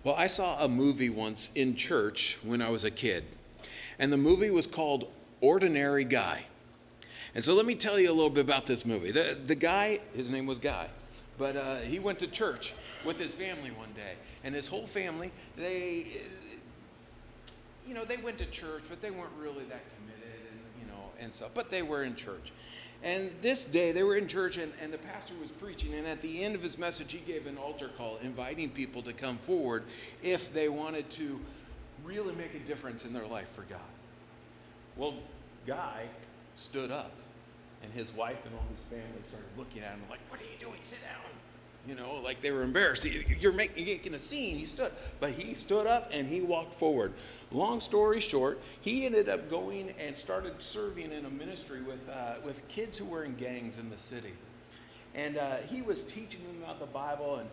Well, I saw a movie once in church when I was a kid, and the movie was called Ordinary Guy. And so let me tell you a little bit about this movie. The guy, his name was Guy, but he went to church with his family one day, and his whole family, they went to church, but they weren't really that committed, and stuff, but they were in church. And this day they were in church, and the pastor was preaching, and at the end of his message he gave an altar call inviting people to come forward if they wanted to really make a difference in their life for God. Well, Guy stood up, and his wife and all his family started looking at him like, "What are you doing? Sit down." Like they were embarrassed. You're making a scene. He stood up and he walked forward. Long story short, he ended up going and started serving in a ministry with kids who were in gangs in the city. And he was teaching them about the Bible, and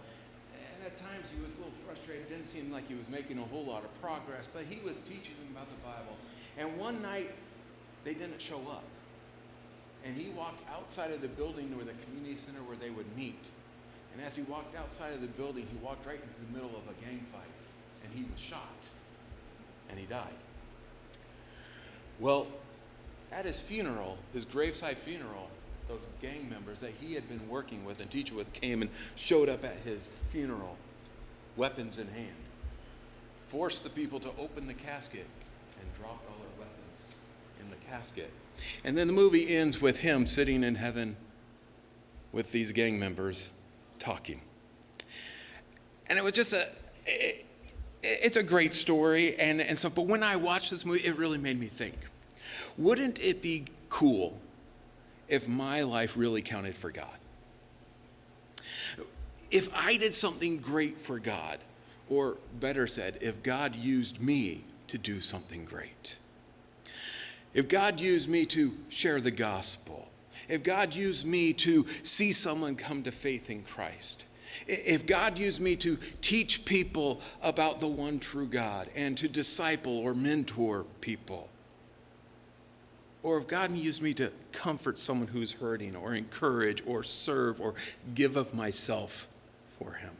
at times he was a little frustrated. It didn't seem like he was making a whole lot of progress, but he was teaching them about the Bible. And one night, they didn't show up. And he walked outside of the building or the community center where they would meet. And as he walked outside of the building, he walked right into the middle of a gang fight, and he was shot, and he died. Well, at his funeral, his graveside funeral, those gang members that he had been working with and teaching with came and showed up at his funeral, weapons in hand, forced the people to open the casket and drop all their weapons in the casket. And then the movie ends with him sitting in heaven with these gang members talking. And it was just it's a great story and stuff, but when I watched this movie, it really made me think, wouldn't it be cool if my life really counted for God? If I did something great for God, or better said, if God used me to do something great. If God used me to share the gospel, if God used me to see someone come to faith in Christ, if God used me to teach people about the one true God and to disciple or mentor people, or if God used me to comfort someone who's hurting or encourage or serve or give of myself for him,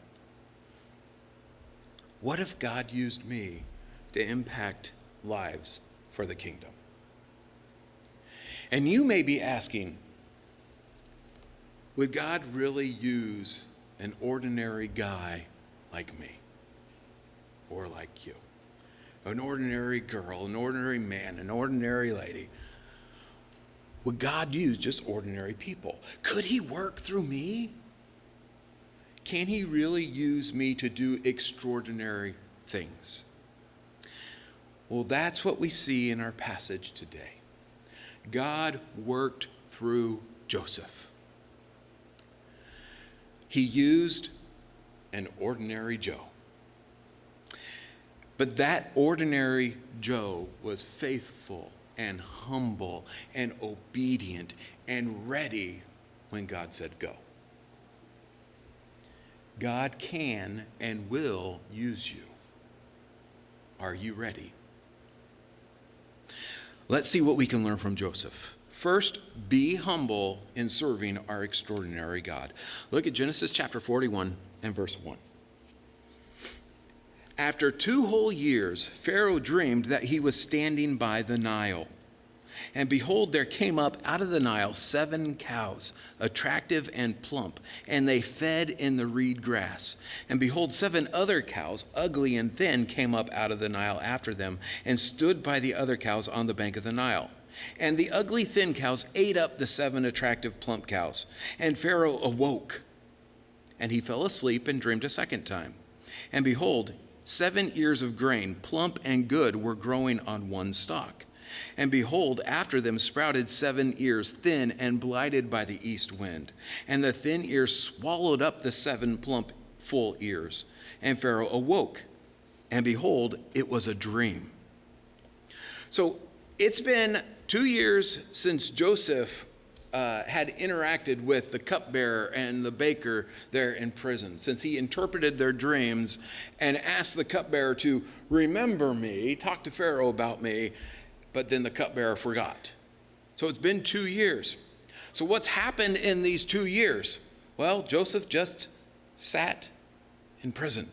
what if God used me to impact lives for the kingdom? And you may be asking, would God really use an ordinary guy like me or like you? An ordinary girl, an ordinary man, an ordinary lady? Would God use just ordinary people? Could he work through me? Can he really use me to do extraordinary things? Well, that's what we see in our passage today. God worked through Joseph. He used an ordinary Joe. But that ordinary Joe was faithful and humble and obedient and ready when God said go. God can and will use you. Are you ready? Let's see what we can learn from Joseph. First, be humble in serving our extraordinary God. Look at Genesis chapter 41 and verse 1. After 2 whole years, Pharaoh dreamed that he was standing by the Nile. And behold, there came up out of the Nile 7 cows, attractive and plump, and they fed in the reed grass. And behold, 7 other cows, ugly and thin, came up out of the Nile after them, and stood by the other cows on the bank of the Nile. And the ugly thin cows ate up the 7 attractive plump cows. And Pharaoh awoke, and he fell asleep and dreamed a second time. And behold, 7 ears of grain, plump and good, were growing on one stalk. And behold, after them sprouted 7 ears, thin and blighted by the east wind. And the thin ears swallowed up the 7 plump, full ears. And Pharaoh awoke, and behold, it was a dream. So it's been 2 years since Joseph had interacted with the cupbearer and the baker there in prison, since he interpreted their dreams and asked the cupbearer to remember me, talk to Pharaoh about me, but then the cupbearer forgot. So it's been 2 years. So what's happened in these 2 years? Well, Joseph just sat in prison.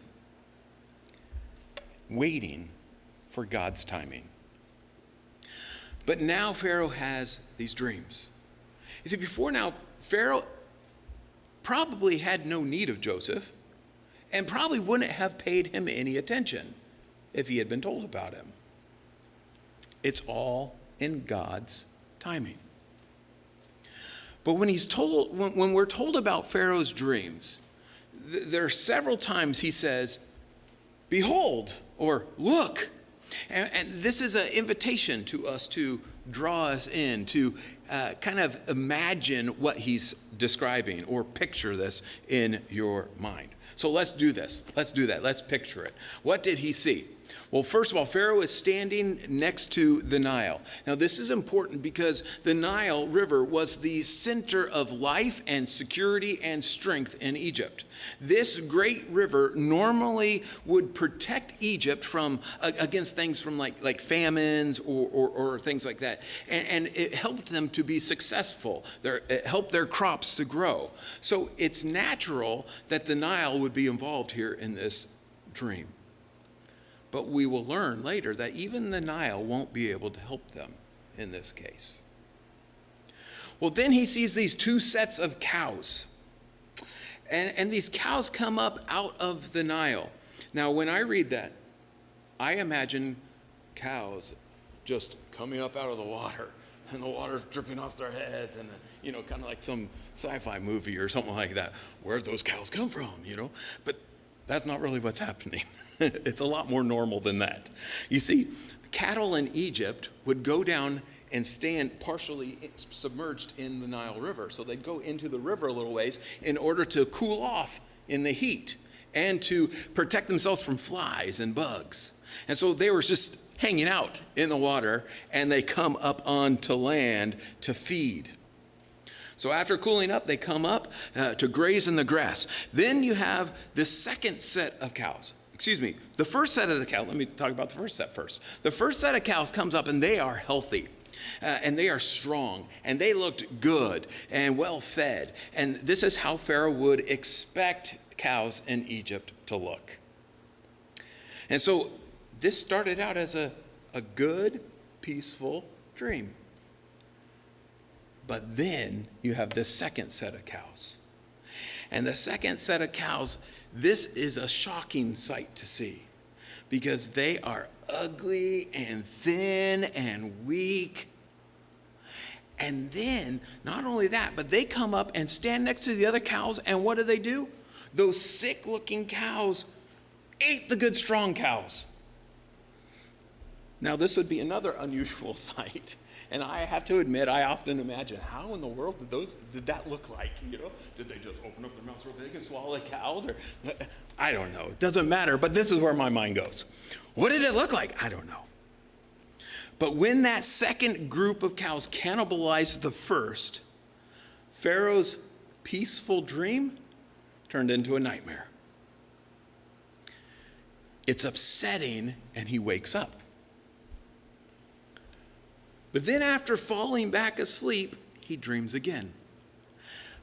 waiting for God's timing. But now Pharaoh has these dreams. You see, before now, Pharaoh probably had no need of Joseph and probably wouldn't have paid him any attention if he had been told about him. It's all in God's timing. But when we're told about Pharaoh's dreams, there are several times he says, "Behold," or "Look." And this is an invitation to us to draw us in, to kind of imagine what he's describing or picture this in your mind. So let's do this. Let's do that. Let's picture it. What did he see? Well, first of all, Pharaoh is standing next to the Nile. Now, this is important because the Nile River was the center of life and security and strength in Egypt. This great river normally would protect Egypt from against things from like famines or things like that. And it helped them to be successful. It helped their crops to grow. So it's natural that the Nile would be involved here in this dream. But we will learn later that even the Nile won't be able to help them in this case. Well, then he sees these two sets of cows. And these cows come up out of the Nile. Now, when I read that, I imagine cows just coming up out of the water and the water dripping off their heads and, kind of like some sci-fi movie or something like that. Where'd those cows come from, But that's not really what's happening. It's a lot more normal than that. You see, cattle in Egypt would go down and stand partially submerged in the Nile River. So they'd go into the river a little ways in order to cool off in the heat and to protect themselves from flies and bugs. And so they were just hanging out in the water, and they come up onto land to feed. So after cooling up, they come up to graze in the grass. Then you have the second set of cows. The first set of the cows. Let me talk about the first set first. The first set of cows comes up, and they are healthy. And they are strong, and they looked good and well fed. And this is how Pharaoh would expect cows in Egypt to look. And so this started out as a good, peaceful dream. But then you have this second set of cows. And the second set of cows, this is a shocking sight to see because they are ugly and thin and weak. And then, not only that, but they come up and stand next to the other cows, and what do? Those sick-looking cows ate the good, strong cows. Now, this would be another unusual sight. And I have to admit, I often imagine, how in the world did that look like? Did they just open up their mouths real big and swallow the cows? Or I don't know. It doesn't matter, but this is where my mind goes. What did it look like? I don't know. But when that second group of cows cannibalized the first, Pharaoh's peaceful dream turned into a nightmare. It's upsetting, and he wakes up. But then after falling back asleep, he dreams again.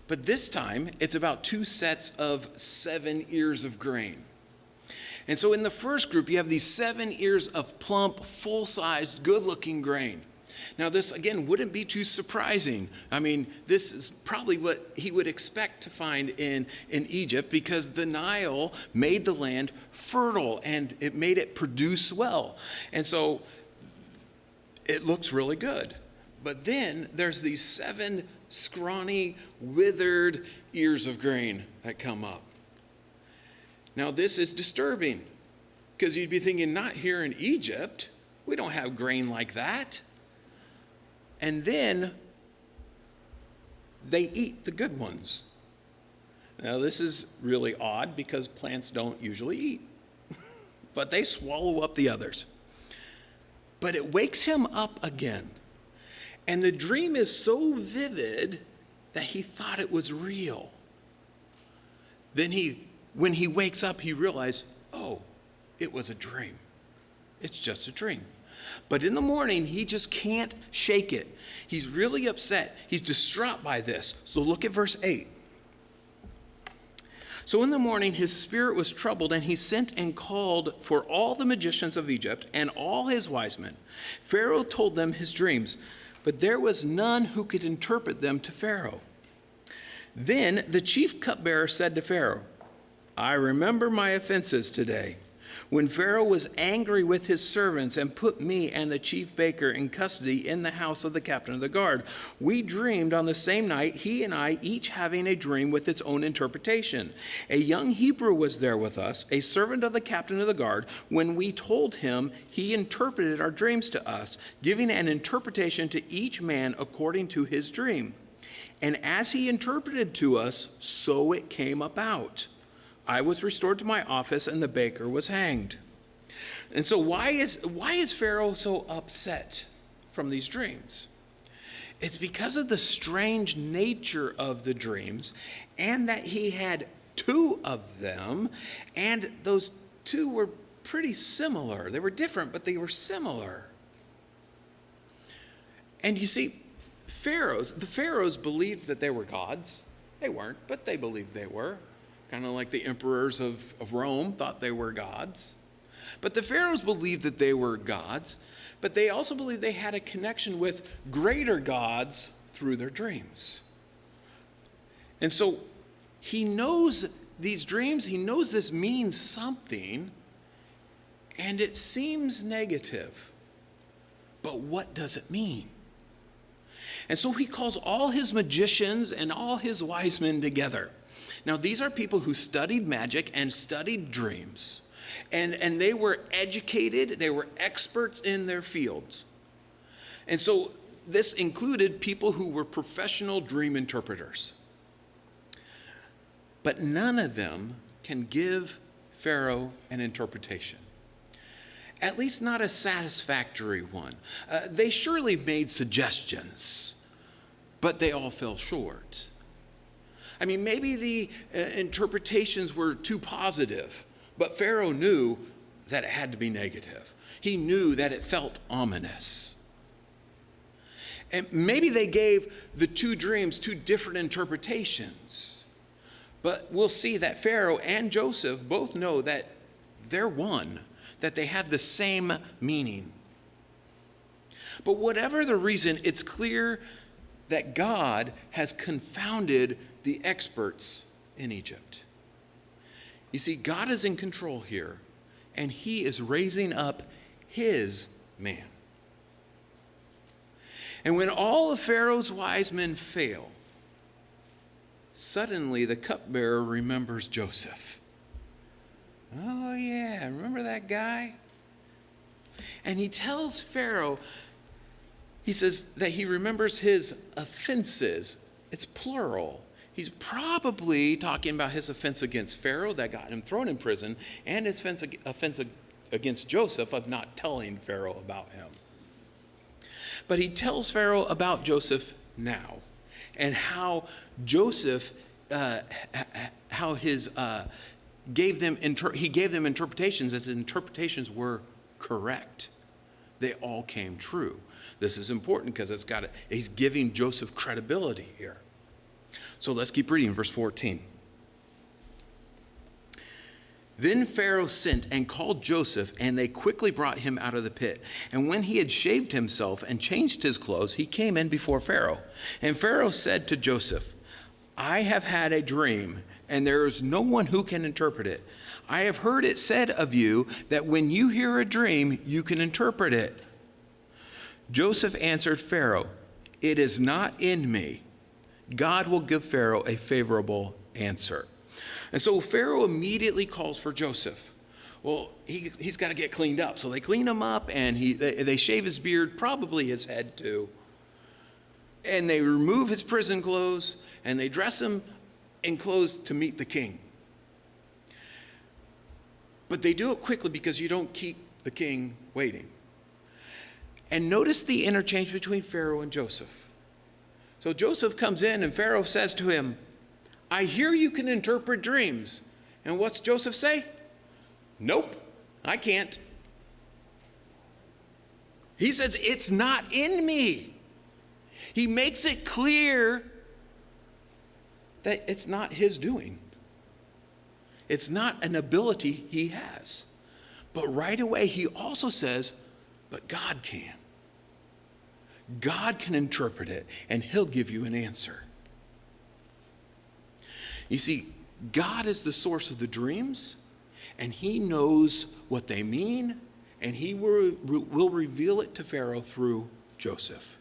But this time, it's about 2 sets of 7 ears of grain. And so in the first group, you have these 7 ears of plump, full-sized, good-looking grain. Now this, again, wouldn't be too surprising. I mean, this is probably what he would expect to find in Egypt because the Nile made the land fertile and it made it produce well. And so it looks really good. But then there's these 7 scrawny, withered ears of grain that come up. Now this is disturbing because you'd be thinking, not here in Egypt. We don't have grain like that. And then they eat the good ones. Now this is really odd because plants don't usually eat, but they swallow up the others. But it wakes him up again. And the dream is so vivid that he thought it was real. Then when he wakes up, he realized, oh, it was a dream. It's just a dream. But in the morning, he just can't shake it. He's really upset. He's distraught by this. So look at verse 8. So in the morning his spirit was troubled, and he sent and called for all the magicians of Egypt and all his wise men. Pharaoh told them his dreams, but there was none who could interpret them to Pharaoh. Then the chief cupbearer said to Pharaoh, I remember my offenses today, when Pharaoh was angry with his servants and put me and the chief baker in custody in the house of the captain of the guard. We dreamed on the same night, he and I, each having a dream with its own interpretation. A young Hebrew was there with us, a servant of the captain of the guard. When we told him, he interpreted our dreams to us, giving an interpretation to each man according to his dream. And as he interpreted to us, so it came about. I was restored to my office, and the baker was hanged. And so why is Pharaoh so upset from these dreams? It's because of the strange nature of the dreams, and that he had two of them, and those two were pretty similar. They were different, but they were similar. And you see, the pharaohs believed that they were gods. They weren't, but they believed they were. Kind of like the emperors of Rome thought they were gods. But the pharaohs believed that they were gods, but they also believed they had a connection with greater gods through their dreams. And so he knows these dreams, he knows this means something, and it seems negative. But what does it mean? And so he calls all his magicians and all his wise men together. Now, these are people who studied magic and studied dreams, and they were educated, they were experts in their fields. And so this included people who were professional dream interpreters. But none of them can give Pharaoh an interpretation, at least not a satisfactory one. They surely made suggestions, but they all fell short. I mean, maybe the interpretations were too positive, but Pharaoh knew that it had to be negative. He knew that it felt ominous. And maybe they gave the two dreams two different interpretations, but we'll see that Pharaoh and Joseph both know that they're one, that they have the same meaning. But whatever the reason, it's clear that God has confounded the experts in Egypt. You see, God is in control here, and he is raising up his man. And when all of Pharaoh's wise men fail, suddenly the cupbearer remembers Joseph. Oh yeah, remember that guy? And he tells Pharaoh, he says that he remembers his offenses. It's plural. He's probably talking about his offense against Pharaoh that got him thrown in prison, and his offense against Joseph of not telling Pharaoh about him. But he tells Pharaoh about Joseph now, and how Joseph, gave them interpretations, as his interpretations were correct. They all came true. This is important because he's giving Joseph credibility here. So let's keep reading, verse 14. Then Pharaoh sent and called Joseph, and they quickly brought him out of the pit. And when he had shaved himself and changed his clothes, he came in before Pharaoh. And Pharaoh said to Joseph, I have had a dream, and there is no one who can interpret it. I have heard it said of you that when you hear a dream, you can interpret it. Joseph answered Pharaoh, it is not in me. God will give Pharaoh a favorable answer. And so Pharaoh immediately calls for Joseph. Well, he's got to get cleaned up. So they clean him up, and they shave his beard, probably his head too. And they remove his prison clothes, and they dress him in clothes to meet the king. But they do it quickly because you don't keep the king waiting. And notice the interchange between Pharaoh and Joseph. So Joseph comes in, and Pharaoh says to him, I hear you can interpret dreams. And what's Joseph say? Nope, I can't. He says, it's not in me. He makes it clear that it's not his doing. It's not an ability he has. But right away, he also says, but God can. God can interpret it, and he'll give you an answer. You see, God is the source of the dreams, and he knows what they mean, and he will reveal it to Pharaoh through Joseph.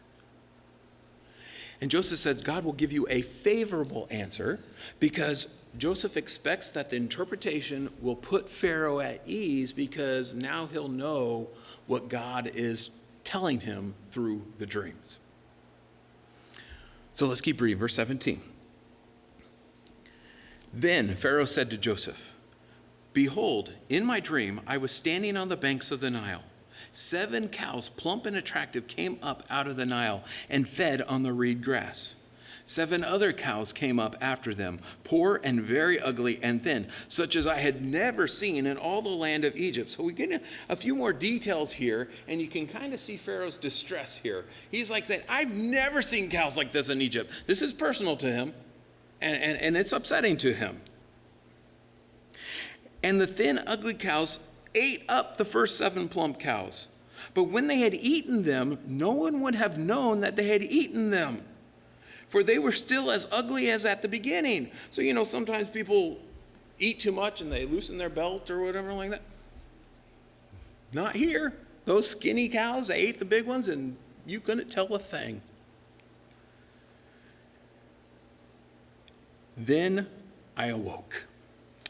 And Joseph says God will give you a favorable answer because Joseph expects that the interpretation will put Pharaoh at ease because now he'll know what God is telling him through the dreams. So let's keep reading, verse 17. Then Pharaoh said to Joseph, behold, in my dream I was standing on the banks of the Nile. 7 cows, plump and attractive, came up out of the Nile and fed on the reed grass. 7 other cows came up after them, poor and very ugly and thin, such as I had never seen in all the land of Egypt. So we get a few more details here, and you can kind of see Pharaoh's distress here. He's like saying, I've never seen cows like this in Egypt. This is personal to him, and it's upsetting to him. And the thin, ugly cows ate up the first 7 plump cows. But when they had eaten them, no one would have known that they had eaten them, for they were still as ugly as at the beginning. So, sometimes people eat too much and they loosen their belt or whatever like that. Not here. Those skinny cows, they ate the big ones and you couldn't tell a thing. Then I awoke.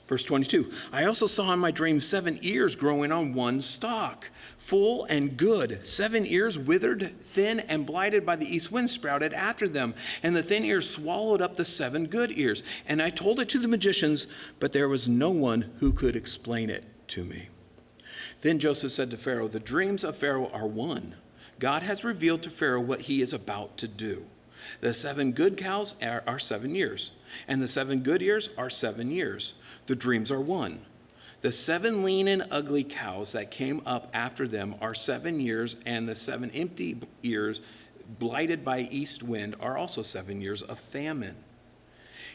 Verse 22, I also saw in my dream 7 ears growing on one stalk, full and good. 7 ears withered, thin, and blighted by the east wind sprouted after them. And the thin ears swallowed up the 7 good ears. And I told it to the magicians, but there was no one who could explain it to me. Then Joseph said to Pharaoh, the dreams of Pharaoh are one. God has revealed to Pharaoh what he is about to do. The 7 good cows are 7 years, and the 7 good ears are 7 years. The dreams are one. The 7 lean and ugly cows that came up after them are 7 years, and the 7 empty ears, blighted by east wind, are also 7 years of famine.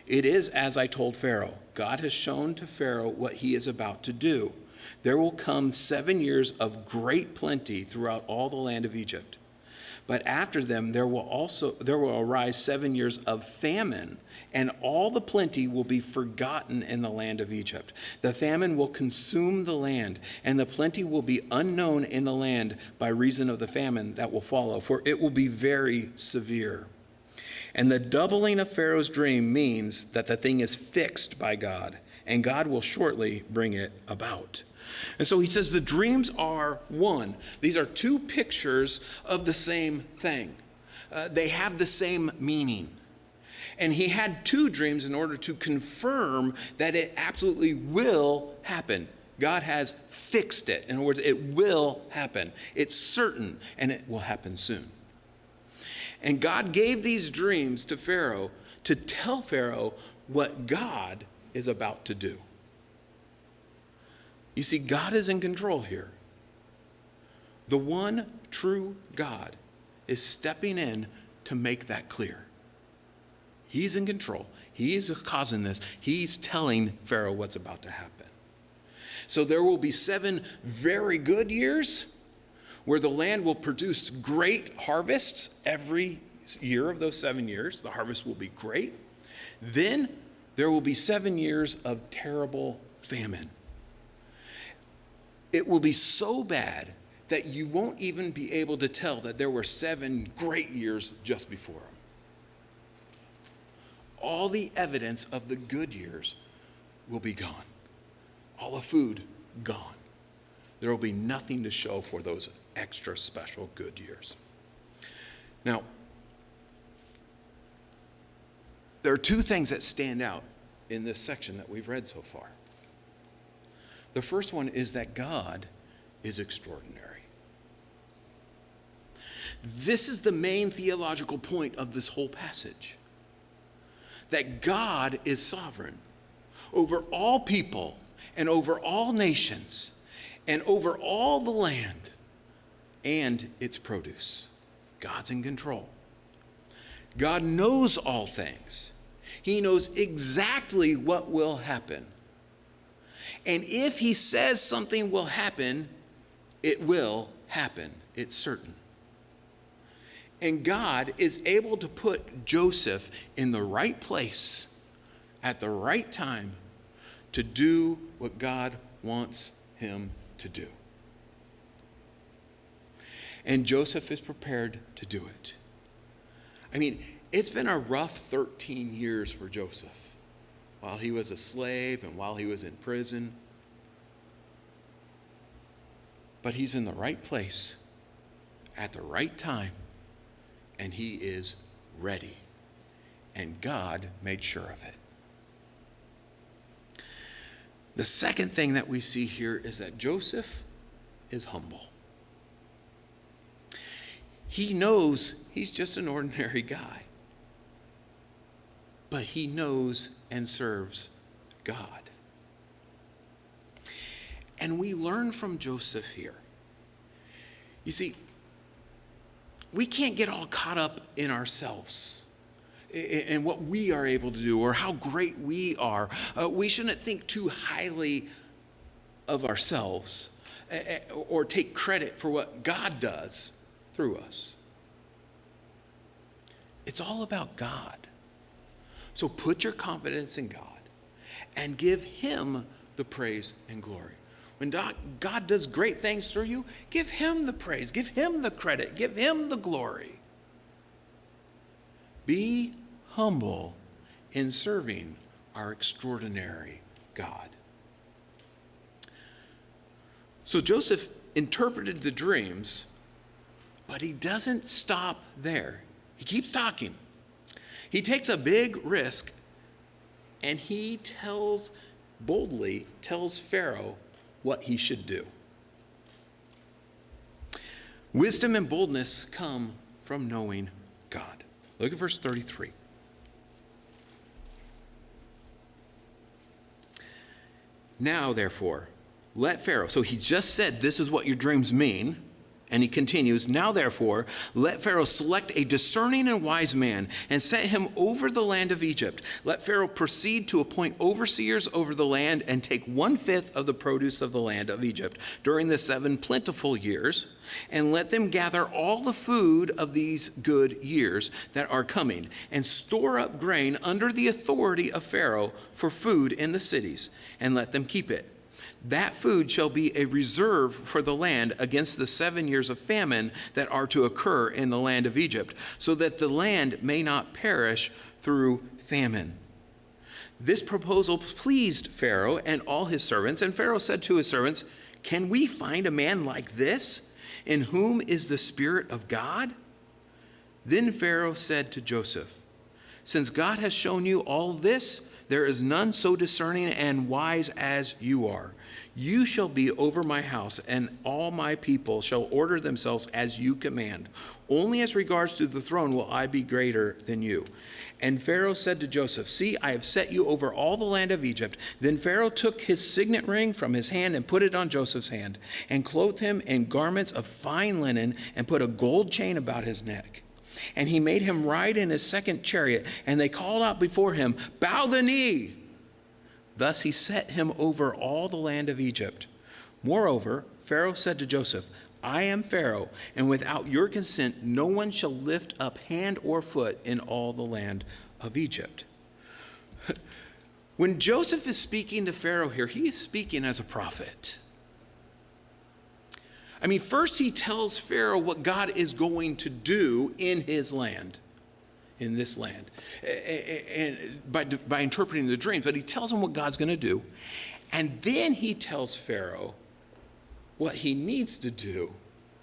It is as I told Pharaoh. God has shown to Pharaoh what he is about to do. There will come 7 years of great plenty throughout all the land of Egypt. But after them there will arise 7 years of famine, and all the plenty will be forgotten in the land of Egypt. The famine will consume the land, and the plenty will be unknown in the land by reason of the famine that will follow, for it will be very severe. And the doubling of Pharaoh's dream means that the thing is fixed by God, and God will shortly bring it about. And so he says the dreams are one. These are 2 pictures of the same thing. They have the same meaning. And he had 2 dreams in order to confirm that it absolutely will happen. God has fixed it. In other words, it will happen. It's certain, and it will happen soon. And God gave these dreams to Pharaoh to tell Pharaoh what God is about to do. You see, God is in control here. The one true God is stepping in to make that clear. He's in control. He's causing this. He's telling Pharaoh what's about to happen. So there will be 7 very good years where the land will produce great harvests every year of those 7 years. The harvest will be great. Then there will be 7 years of terrible famine. It will be so bad that you won't even be able to tell that there were 7 great years just before them. All the evidence of the good years will be gone. All the food gone. There will be nothing to show for those extra special good years. Now, there are 2 things that stand out in this section that we've read so far. The first one is that God is extraordinary. This is the main theological point of this whole passage. That God is sovereign over all people and over all nations and over all the land and its produce. God's in control. God knows all things. He knows exactly what will happen. And if he says something will happen, it will happen. It's certain. And God is able to put Joseph in the right place at the right time to do what God wants him to do. And Joseph is prepared to do it. I mean, it's been a rough 13 years for Joseph while he was a slave and while he was in prison. But he's in the right place at the right time, and he is ready. And God made sure of it. The second thing that we see here is that Joseph is humble. He knows he's just an ordinary guy, but he knows and serves God. And we learn from Joseph here. You see, we can't get all caught up in ourselves and what we are able to do or how great we are. We shouldn't think too highly of ourselves or take credit for what God does through us. It's all about God. So put your confidence in God and give him the praise and glory. When God does great things through you, give him the praise, give him the credit, give him the glory. Be humble in serving our extraordinary God. So Joseph interpreted the dreams, but he doesn't stop there. He keeps talking. He takes a big risk, and he boldly tells Pharaoh what he should do. Wisdom and boldness come from knowing God. Look at verse 33. Now, therefore, let Pharaoh, so he just said this is what your dreams mean, and he continues, now therefore, let Pharaoh select a discerning and wise man and set him over the land of Egypt. Let Pharaoh proceed to appoint overseers over the land and take 1/5 of the produce of the land of Egypt during the 7 plentiful years, and let them gather all the food of these good years that are coming, and store up grain under the authority of Pharaoh for food in the cities, and let them keep it. That food shall be a reserve for the land against the 7 years of famine that are to occur in the land of Egypt, so that the land may not perish through famine. This proposal pleased Pharaoh and all his servants, and Pharaoh said to his servants, can we find a man like this, in whom is the Spirit of God? Then Pharaoh said to Joseph, since God has shown you all this, there is none so discerning and wise as you are. You shall be over my house, and all my people shall order themselves as you command. Only as regards to the throne will I be greater than you. And Pharaoh said to Joseph, see, I have set you over all the land of Egypt. Then Pharaoh took his signet ring from his hand and put it on Joseph's hand, and clothed him in garments of fine linen, and put a gold chain about his neck. And he made him ride in his second chariot, and they called out before him, bow the knee. Thus he set him over all the land of Egypt. Moreover, Pharaoh said to Joseph, I am Pharaoh, and without your consent no one shall lift up hand or foot in all the land of Egypt. When Joseph is speaking to Pharaoh here, he is speaking as a prophet. I mean, first he tells Pharaoh what God is going to do in his land, in this land, and by interpreting the dreams. But he tells him what God's going to do. And then he tells Pharaoh what he needs to do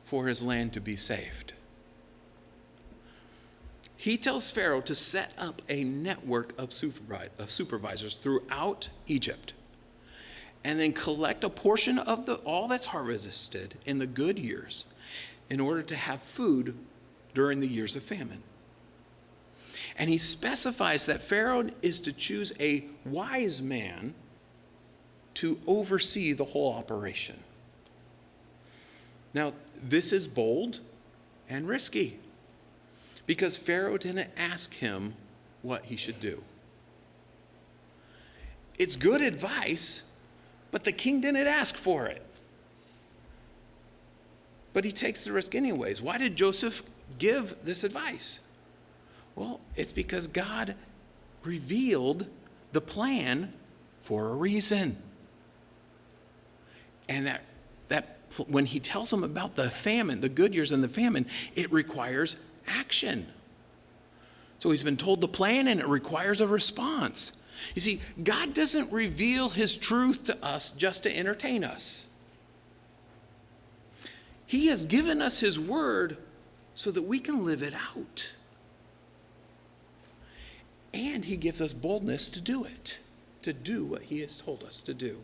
for his land to be saved. He tells Pharaoh to set up a network of supervisors throughout Egypt, and then collect a portion of all that's harvested in the good years in order to have food during the years of famine. And he specifies that Pharaoh is to choose a wise man to oversee the whole operation. Now, this is bold and risky because Pharaoh didn't ask him what he should do. It's good advice, but the king didn't ask for it. But he takes the risk anyways. Why did Joseph give this advice? Well, it's because God revealed the plan for a reason. And that when he tells them about the famine, the good years and the famine, it requires action. So he's been told the plan, and it requires a response. You see, God doesn't reveal his truth to us just to entertain us. He has given us his word so that we can live it out. And he gives us boldness to do it, to do what he has told us to do.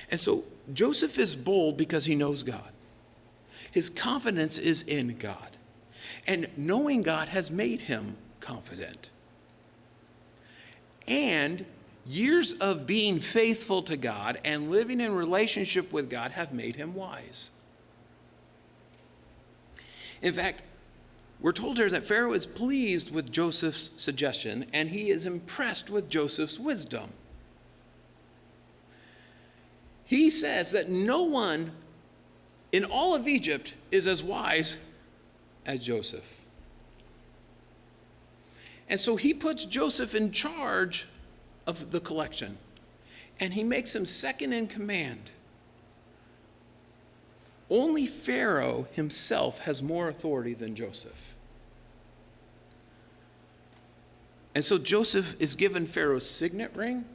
And so Joseph is bold because he knows God. His confidence is in God. And knowing God has made him confident. And years of being faithful to God and living in relationship with God have made him wise. In fact, we're told here that Pharaoh is pleased with Joseph's suggestion, and he is impressed with Joseph's wisdom. He says that no one in all of Egypt is as wise as Joseph. And so he puts Joseph in charge of the collection, and he makes him second in command. Only Pharaoh himself has more authority than Joseph. And so Joseph is given Pharaoh's signet ring,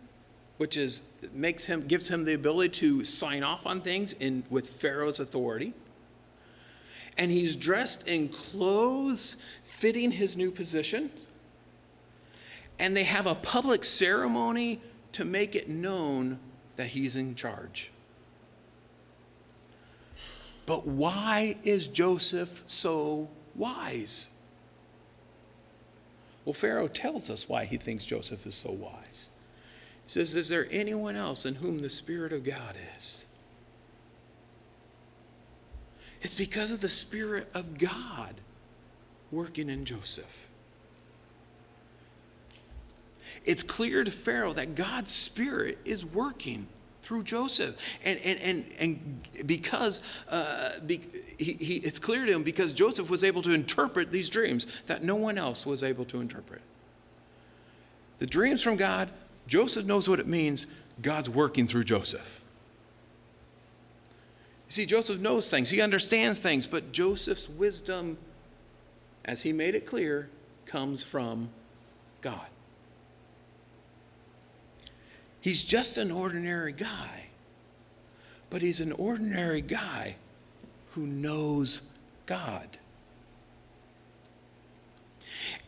which gives him the ability to sign off on things with Pharaoh's authority. And he's dressed in clothes fitting his new position. And they have a public ceremony to make it known that he's in charge. But why is Joseph so wise? Well, Pharaoh tells us why he thinks Joseph is so wise. He says, is there anyone else in whom the Spirit of God is? It's because of the Spirit of God working in Joseph. It's clear to Pharaoh that God's Spirit is working through Joseph. And because it's clear to him because Joseph was able to interpret these dreams that no one else was able to interpret. The dreams from God, Joseph knows what it means. God's working through Joseph. You see, Joseph knows things. He understands things. But Joseph's wisdom, as he made it clear, comes from God. He's just an ordinary guy, but he's an ordinary guy who knows God.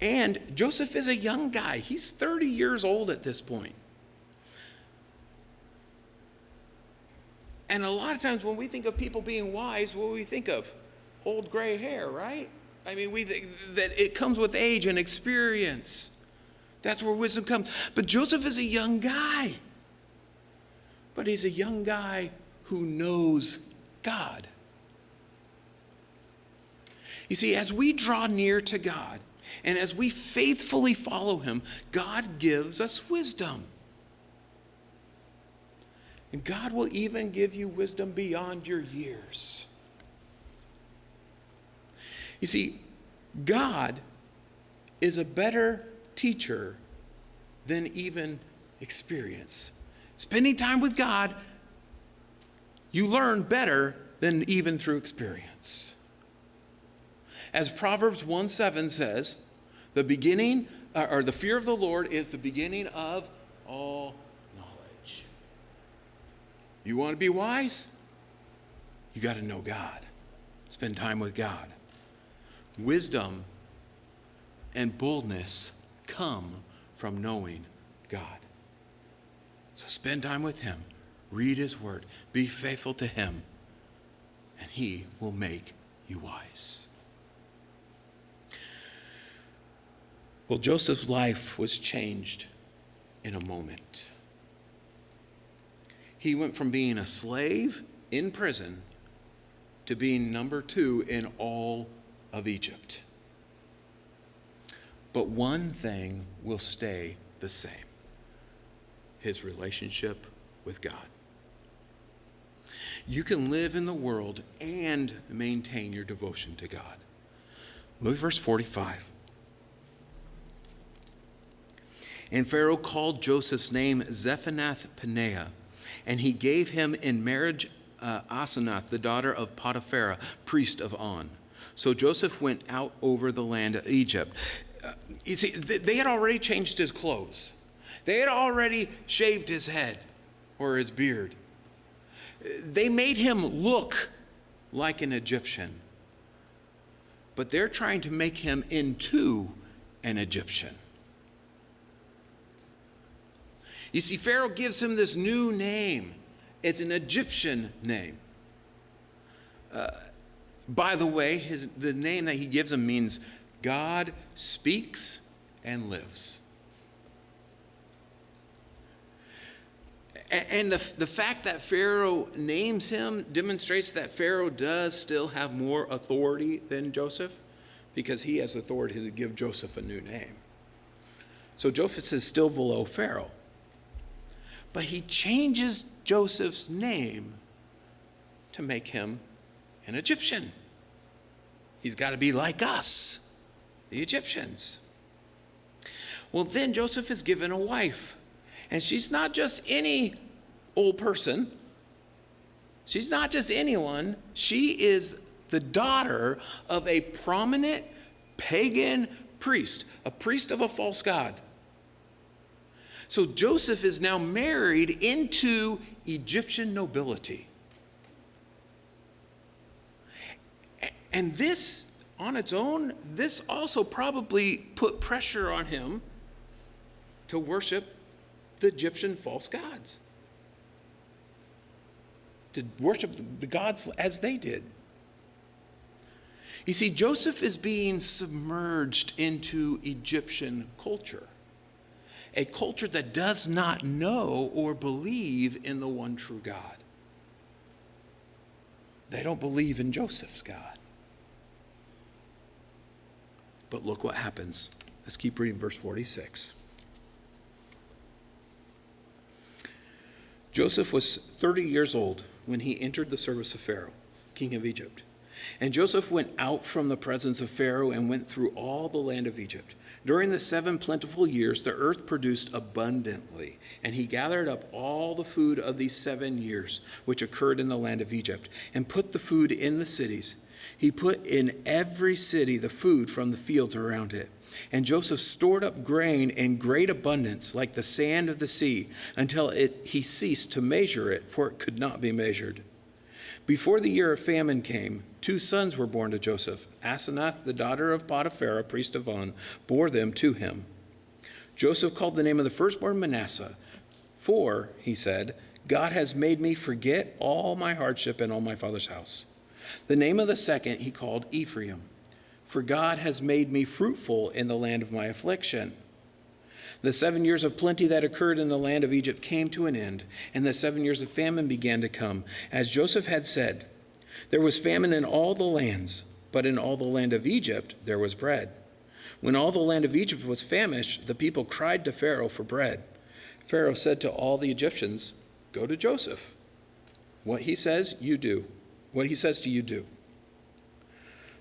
And Joseph is a young guy. He's 30 years old at this point. And a lot of times when we think of people being wise, what do we think of? Old gray hair, right? I mean, we think that it comes with age and experience. That's where wisdom comes. But Joseph is a young guy. But he's a young guy who knows God. You see, as we draw near to God and as we faithfully follow him, God gives us wisdom. And God will even give you wisdom beyond your years. You see, God is a better teacher than even experience. Spending time with God, you learn better than even through experience. As Proverbs 1:7 says, the fear of the Lord is the beginning of all knowledge. You want to be wise? You got to know God. Spend time with God. Wisdom and boldness come from knowing God. So spend time with him. Read his word. Be faithful to him. And he will make you wise. Well, Joseph's life was changed in a moment. He went from being a slave in prison to being number 2 in all of Egypt. But one thing will stay the same: his relationship with God. you can live in the world and maintain your devotion to God. Look at verse 45. And Pharaoh called Joseph's name Zephanath-Paneah, and he gave him in marriage Asenath, the daughter of Potiphera, priest of On. So Joseph went out over the land of Egypt. You see, they had already changed his clothes. They had already shaved his head or his beard. They made him look like an Egyptian. But they're trying to make him into an Egyptian. You see, Pharaoh gives him this new name. It's an Egyptian name. By the way, the name that he gives him means God speaks and lives. And the fact that Pharaoh names him demonstrates that Pharaoh does still have more authority than Joseph, because he has authority to give Joseph a new name. So Joseph is still below Pharaoh. But he changes Joseph's name to make him an Egyptian. He's got to be like us, the Egyptians. Well, then Joseph is given a wife. And she's not just any old person. She's not just anyone. She is the daughter of a prominent pagan priest, a priest of a false god. So Joseph is now married into Egyptian nobility. And this, on its own, this also probably put pressure on him to worship the Egyptian false gods, to worship the gods as they did. You see, Joseph is being submerged into Egyptian culture, a culture that does not know or believe in the one true God. They don't believe in Joseph's God. But look what happens. Let's keep reading verse 46. Joseph was 30 years old when he entered the service of Pharaoh, king of Egypt. And Joseph went out from the presence of Pharaoh and went through all the land of Egypt. During the 7 plentiful years, the earth produced abundantly, and he gathered up all the food of these 7 years, which occurred in the land of Egypt, and put the food in the cities. He put in every city the food from the fields around it. And Joseph stored up grain in great abundance, like the sand of the sea, until he ceased to measure it, for it could not be measured. Before the year of famine came, 2 sons were born to Joseph. Asenath, the daughter of Potiphera, priest of On, bore them to him. Joseph called the name of the firstborn Manasseh, for, he said, God has made me forget all my hardship and all my father's house. The name of the second he called Ephraim, for God has made me fruitful in the land of my affliction. The 7 years of plenty that occurred in the land of Egypt came to an end, and the 7 years of famine began to come. As Joseph had said, there was famine in all the lands, but in all the land of Egypt there was bread. When all the land of Egypt was famished, the people cried to Pharaoh for bread. Pharaoh said to all the Egyptians, go to Joseph. What he says, you do. What he says to you, do.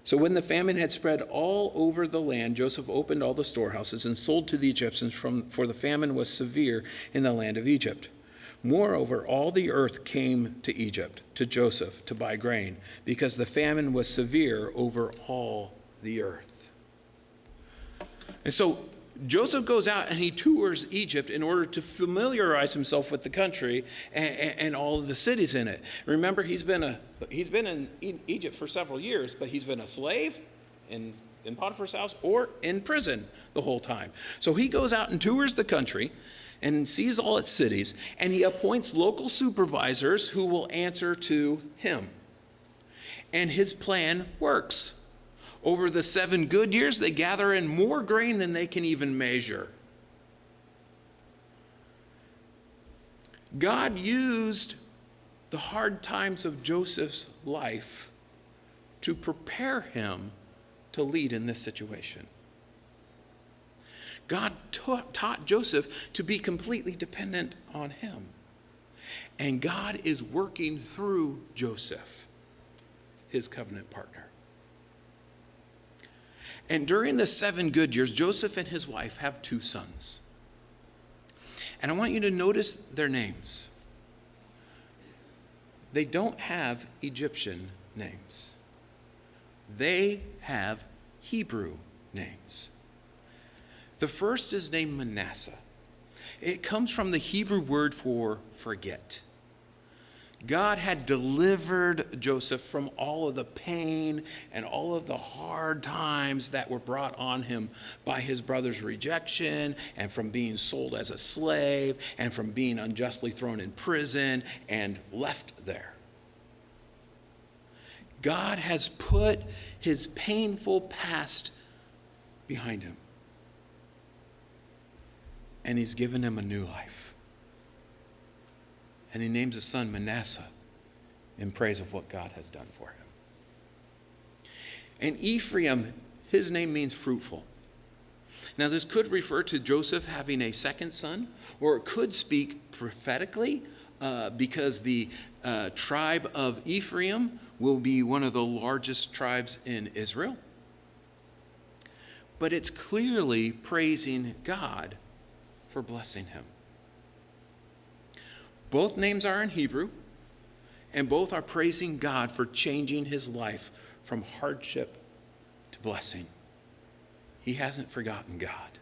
So when the famine had spread all over the land, Joseph opened all the storehouses and sold to the Egyptians, for the famine was severe in the land of Egypt. Moreover, all the earth came to Egypt, to Joseph, to buy grain, because the famine was severe over all the earth. And so Joseph goes out and he tours Egypt in order to familiarize himself with the country and all of the cities in it. Remember, he's been in Egypt for several years, but he's been a slave in Potiphar's house or in prison the whole time. So he goes out and tours the country and sees all its cities, and he appoints local supervisors who will answer to him. And his plan works. Over the 7 good years, they gather in more grain than they can even measure. God used the hard times of Joseph's life to prepare him to lead in this situation. God taught Joseph to be completely dependent on him. And God is working through Joseph, his covenant partner. And during the 7 good years, Joseph and his wife have 2 sons. And I want you to notice their names. They don't have Egyptian names. They have Hebrew names. The first is named Manasseh. It comes from the Hebrew word for forget. God had delivered Joseph from all of the pain and all of the hard times that were brought on him by his brother's rejection, and from being sold as a slave, and from being unjustly thrown in prison and left there. God has put his painful past behind him, and he's given him a new life. And he names his son Manasseh in praise of what God has done for him. And Ephraim, his name means fruitful. Now, this could refer to Joseph having a second son, or it could speak prophetically because the tribe of Ephraim will be one of the largest tribes in Israel. But it's clearly praising God for blessing him. Both names are in Hebrew, and both are praising God for changing his life from hardship to blessing. He hasn't forgotten God.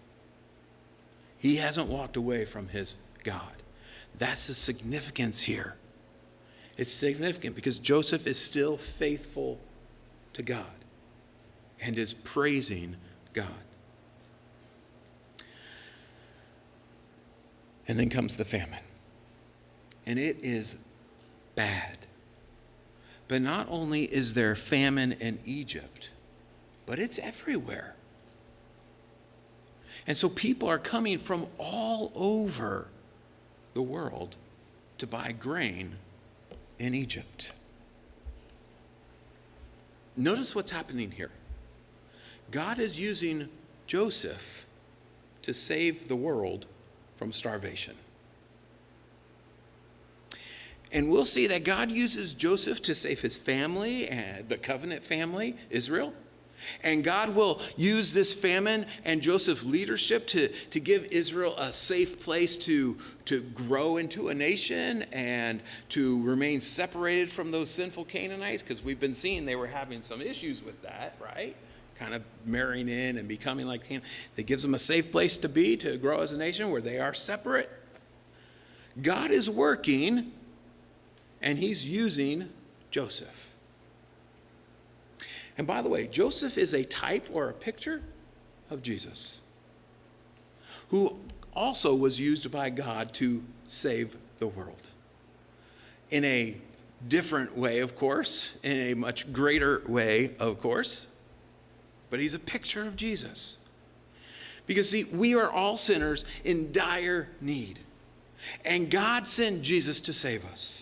He hasn't walked away from his God. That's the significance here. It's significant because Joseph is still faithful to God and is praising God. And then comes the famine. And it is bad. But not only is there famine in Egypt, but it's everywhere. And so people are coming from all over the world to buy grain in Egypt. Notice what's happening here. God is using Joseph to save the world from starvation. And we'll see that God uses Joseph to save his family, and the covenant family, Israel. And God will use this famine and Joseph's leadership to give Israel a safe place to grow into a nation and to remain separated from those sinful Canaanites, because we've been seeing they were having some issues with that, right? Kind of marrying in and becoming like Canaan. That gives them a safe place to be, to grow as a nation where they are separate. God is working, and he's using Joseph. And by the way, Joseph is a type or a picture of Jesus, who also was used by God to save the world. In a different way, of course, in a much greater way, of course, but he's a picture of Jesus. Because see, we are all sinners in dire need, and God sent Jesus to save us.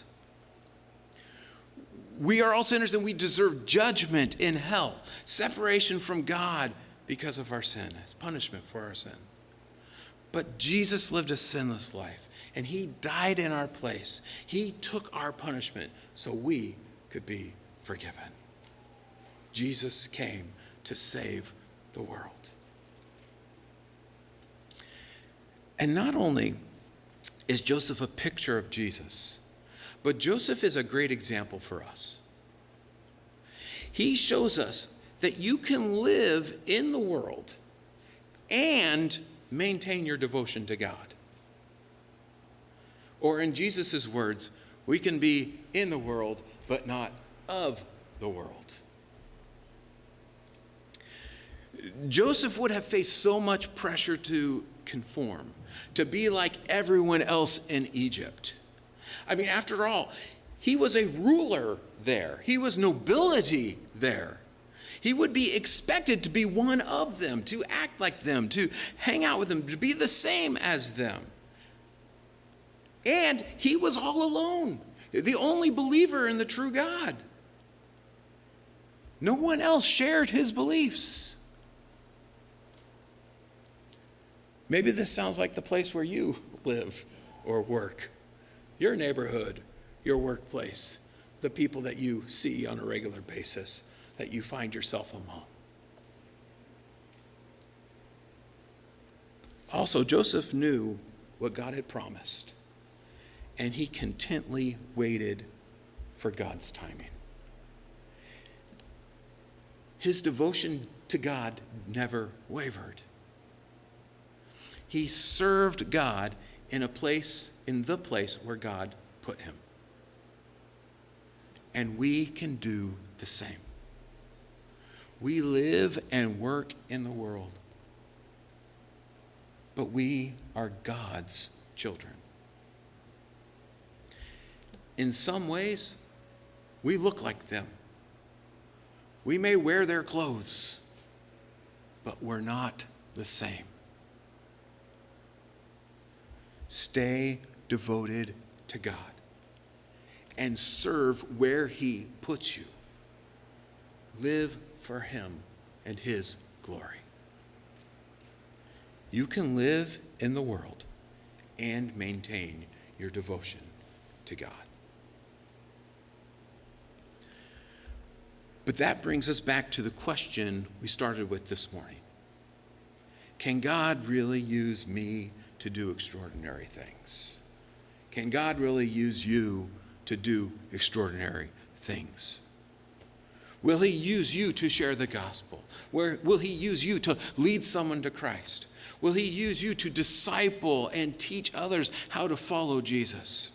We are all sinners and we deserve judgment in hell, separation from God because of our sin, as punishment for our sin. But Jesus lived a sinless life, and he died in our place. He took our punishment so we could be forgiven. Jesus came to save the world. And not only is Joseph a picture of Jesus, but Joseph is a great example for us. He shows us that you can live in the world and maintain your devotion to God. Or in Jesus' words, we can be in the world, but not of the world. Joseph would have faced so much pressure to conform, to be like everyone else in Egypt. I mean, after all, he was a ruler there. He was nobility there. He would be expected to be one of them, to act like them, to hang out with them, to be the same as them. And he was all alone, the only believer in the true God. No one else shared his beliefs. Maybe this sounds like the place where you live or work. your neighborhood, your workplace, the people that you see on a regular basis, that you find yourself among. Also, Joseph knew what God had promised, and he contently waited for God's timing. His devotion to God never wavered. He served God in the place where God put him. And we can do the same. We live and work in the world, but we are God's children. In some ways, we look like them. We may wear their clothes, but we're not the same. Stay devoted to God and serve where he puts you. Live for him and his glory. You can live in the world and maintain your devotion to God. But that brings us back to the question we started with this morning. Can God really use me to do extraordinary things? Can God really use you to do extraordinary things? Will he use you to share the gospel? Will he use you to lead someone to Christ? Will he use you to disciple and teach others how to follow Jesus?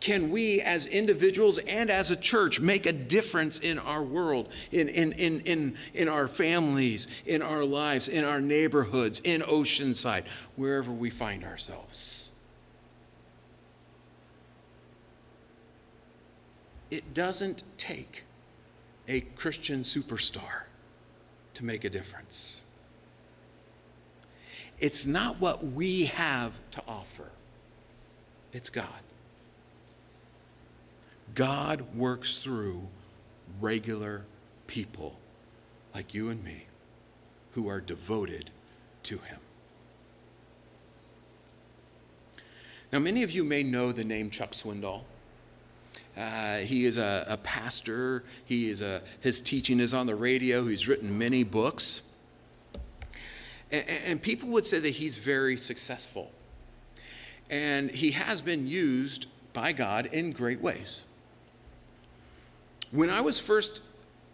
Can we as individuals and as a church make a difference in our world, in our families, in our lives, in our neighborhoods, in Oceanside, wherever we find ourselves? It doesn't take a Christian superstar to make a difference. It's not what we have to offer. It's God. God works through regular people like you and me who are devoted to him. Now, many of you may know the name Chuck Swindoll. He is a pastor. His teaching is on the radio. He's written many books. And people would say that he's very successful. And he has been used by God in great ways. When I was first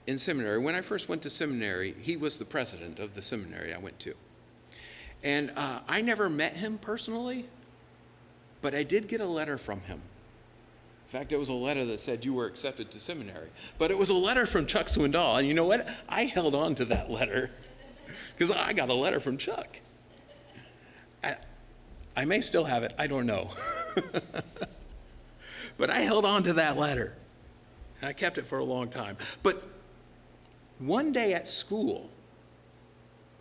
in seminary, when I first went to seminary, he was the president of the seminary I went to. And I never met him personally, but I did get a letter from him. In fact, it was a letter that said you were accepted to seminary. But it was a letter from Chuck Swindoll. And you know what? I held on to that letter because I got a letter from Chuck. I may still have it. I don't know. But I held on to that letter. And I kept it for a long time. But one day at school,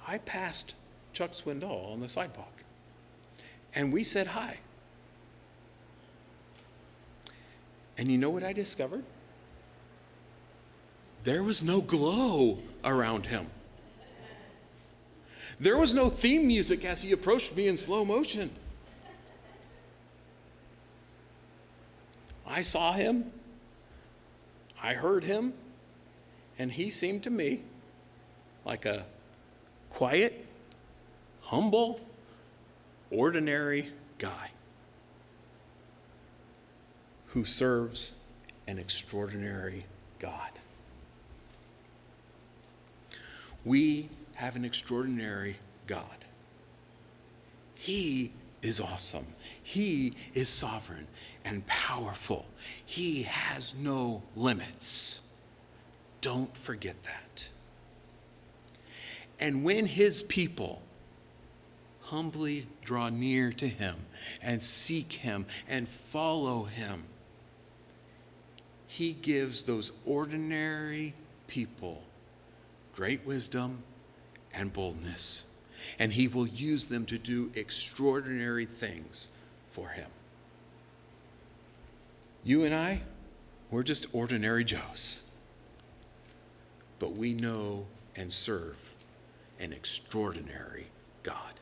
I passed Chuck Swindoll on the sidewalk. And we said hi. And you know what I discovered? There was no glow around him. There was no theme music as he approached me in slow motion. I saw him. I heard him, and he seemed to me like a quiet, humble, ordinary guy who serves an extraordinary God. We have an extraordinary God. He is awesome. He is sovereign and powerful. He has no limits. Don't forget that. And when his people humbly draw near to him and seek him and follow him, he gives those ordinary people great wisdom and boldness, and he will use them to do extraordinary things for him. You and I, we're just ordinary Joes, but we know and serve an extraordinary God.